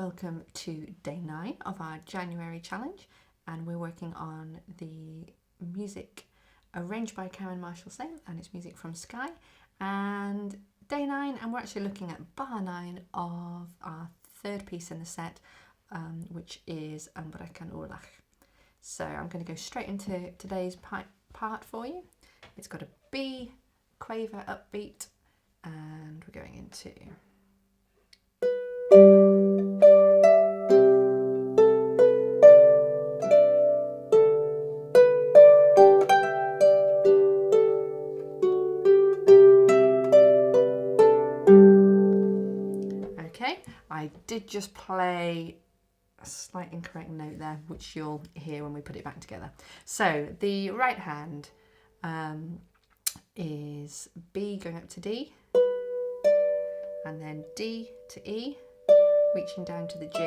Welcome to day 9 of our January challenge, and we're working on the music arranged by Karen Marshall-Sale, and it's music from Sky. And day 9, and we're actually looking at bar 9 of our third piece in the set, which is Ambrechen Oorlog. So I'm going to go straight into today's part for you. It's got a B quaver upbeat, and we're going into I did just play a slight incorrect note there, which you'll hear when we put it back together. So the right hand is B going up to D, and then D to E, reaching down to the G.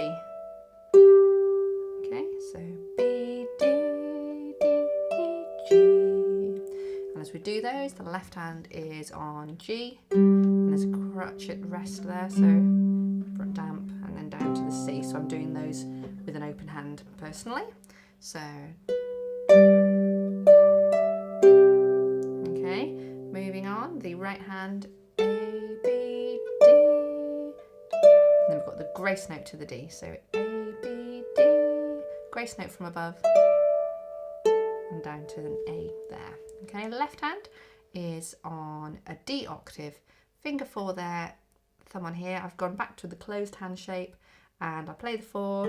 Okay, so B, D, D, E, G. And as we do those, the left hand is on G, and there's a crotchet rest there, so damp and then down to the C. So I'm doing those with an open hand personally. So okay, moving on, the right hand A, B, D, and then we've got the grace note to the D. So A, B, D, grace note from above and down to an A there. Okay, left hand is on a D octave, finger 4 there, thumb on here. I've gone back to the closed hand shape and I play the 4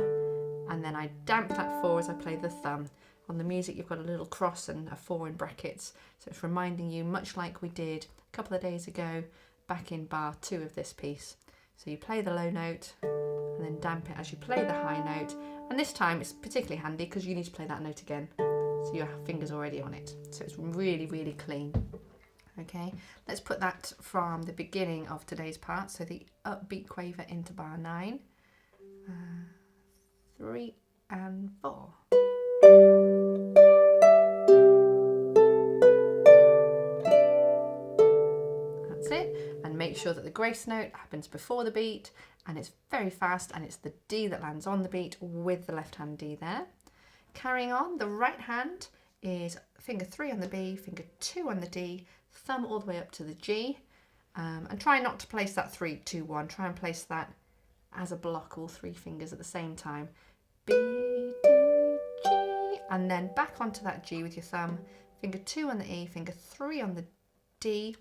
and then I damp that 4 as I play the thumb. On the music you've got a little cross and a 4 in brackets, so it's reminding you, much like we did a couple of days ago back in bar 2 of this piece. So you play the low note and then damp it as you play the high note, and this time it's particularly handy because you need to play that note again, so your finger's already on it, so it's really, really clean. Okay, let's put that from the beginning of today's part. So the upbeat quaver into bar 9, 3 and 4. That's it. And make sure that the grace note happens before the beat, and it's very fast, and it's the D that lands on the beat with the left hand D there. Carrying on, the right hand is finger 3 on the B, finger 2 on the D, thumb all the way up to the G, and try not to place that 3, 2, 1. Try and place that as a block, all 3 fingers at the same time. B, D, G, and then back onto that G with your thumb, finger 2 on the E, finger 3 on the D,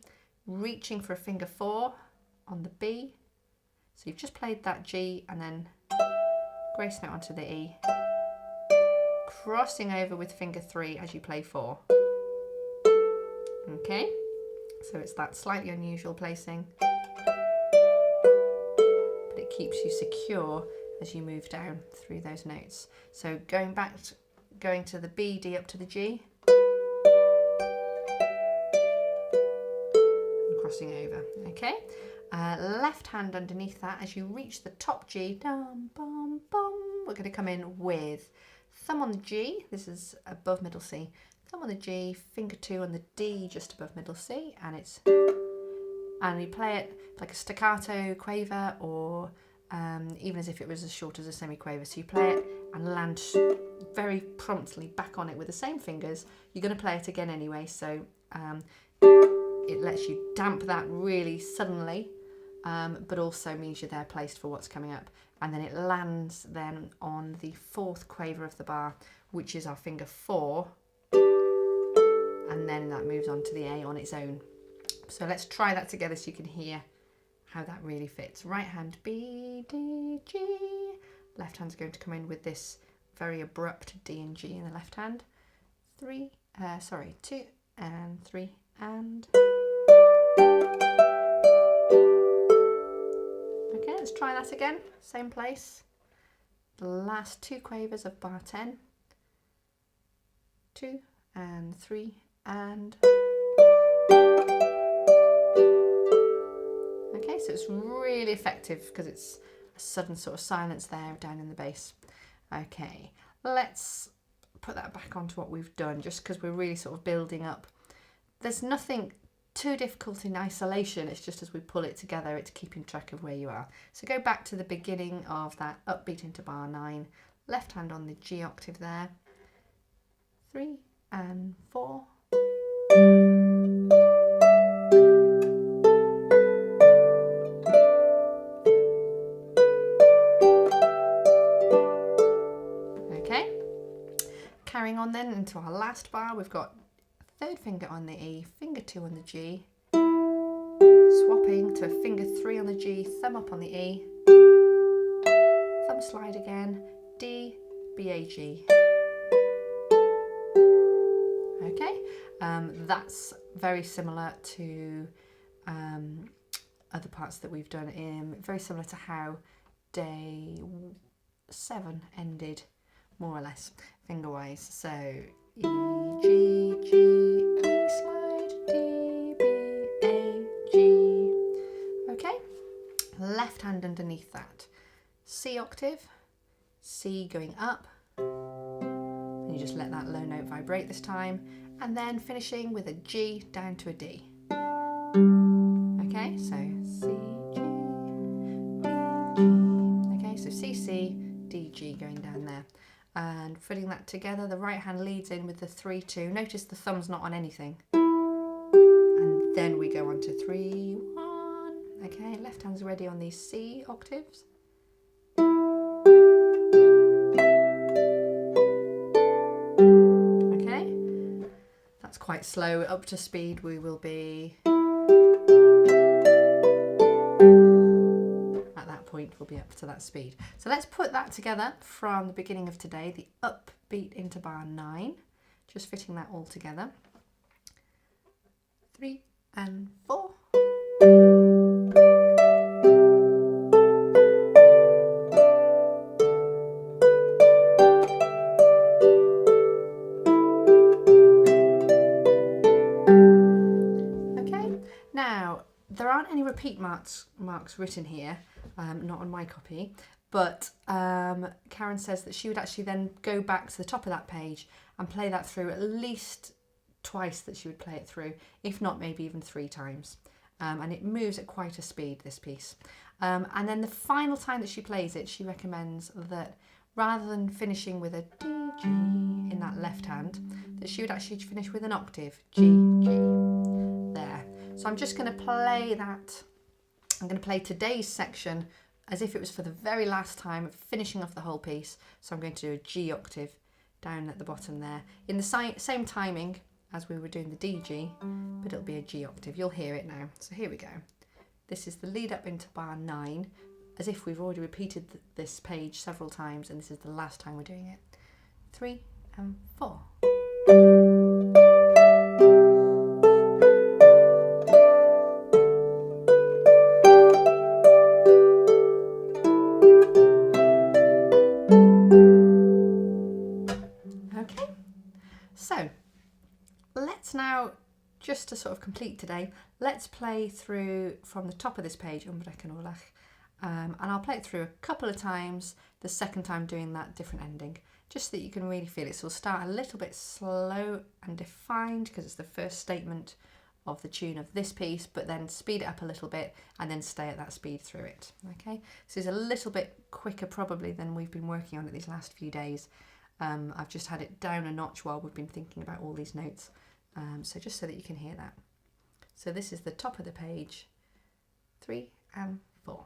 reaching for a finger 4 on the B. So you've just played that G and then grace note onto the E, crossing over with finger 3 as you play 4. Okay, so it's that slightly unusual placing, but it keeps you secure as you move down through those notes. So going to the B, D up to the G, and crossing over. Okay, left hand underneath that as you reach the top G, dum, bum, bum, we're going to come in with thumb on the G, this is above middle C, thumb on the G, finger 2 on the D just above middle C, and you play it like a staccato quaver, or even as if it was as short as a semi-quaver. So you play it and land very promptly back on it with the same fingers. You're going to play it again anyway, so it lets you damp that really suddenly, but also means you're there placed for what's coming up. And then it lands then on the 4th quaver of the bar, which is our finger 4, and then that moves on to the A on its own. So let's try that together so you can hear how that really fits. Right hand B, D, G. Left hand's going to come in with this very abrupt D and G in the left hand. 2 and 3 and. Okay, let's try that again. Same place. The last 2 quavers of bar 10. 2 and 3 and. Okay, so it's really effective because it's a sudden sort of silence there down in the bass. Okay, let's put that back onto what we've done, just because we're really sort of building up. There's nothing too difficult in isolation. It's just as we pull it together, it's keeping track of where you are. So go back to the beginning of that upbeat into bar 9, left hand on the G octave there, 3 and 4. Okay, carrying on then into our last bar, we've got third finger on the E, finger 2 on the G, swapping to finger 3 on the G, thumb up on the E, thumb slide again, D, B, A, G. Okay, that's very similar to other parts that we've done, very similar to how day 7 ended, more or less, finger-wise. So E, G, G, E slide, D, B, A, G. Okay, left hand underneath that. C octave, C going up, and you just let that low note vibrate this time, and then finishing with a G down to a D. Okay, so C, G, D, G. Okay, so C, C, D, G going down there. And putting that together, the right hand leads in with the 3, 2. Notice the thumb's not on anything. And then we go on to 3, 1. Okay, left hand's ready on these C octaves. Okay, that's quite slow. Up to speed we will be... we'll be up to that speed. So let's put that together from the beginning of today, the upbeat into bar 9, just fitting that all together. 3 and 4. Okay, now there aren't any repeat marks written here. Not on my copy, but Karen says that she would actually then go back to the top of that page and play that through at least twice, that she would play it through, if not maybe even 3 times. And it moves at quite a speed, this piece. And then the final time that she plays it, she recommends that rather than finishing with a D, G in that left hand, that she would actually finish with an octave, G, G, there. So I'm just going to play that. I'm going to play today's section as if it was for the very last time, finishing off the whole piece. So I'm going to do a G octave down at the bottom there, in the same timing as we were doing the D, G, but it'll be a G octave. You'll hear it now. So here we go. This is the lead up into bar 9, as if we've already repeated this page several times, and this is the last time we're doing it. 3 and 4. So let's now, just to sort of complete today, let's play through from the top of this page, and I'll play it through a couple of times, the second time doing that different ending, just so that you can really feel it. So we'll start a little bit slow and defined, because it's the first statement of the tune of this piece, but then speed it up a little bit and then stay at that speed through it. Okay, so it's a little bit quicker probably than we've been working on it these last few days. I've just had it down a notch while we've been thinking about all these notes, so just so that you can hear that. So this is the top of the page, 3 and 4.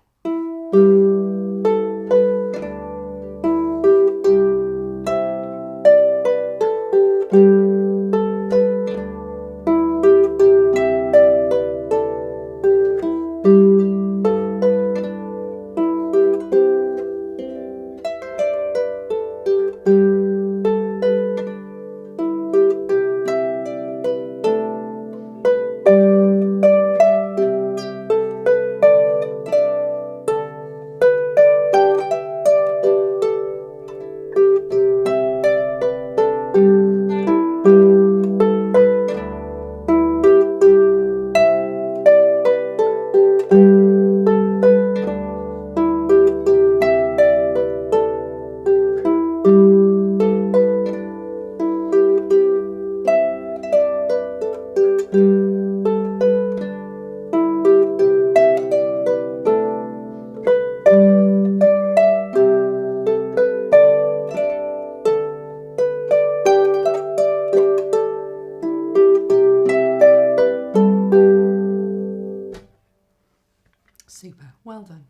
Super. Well done.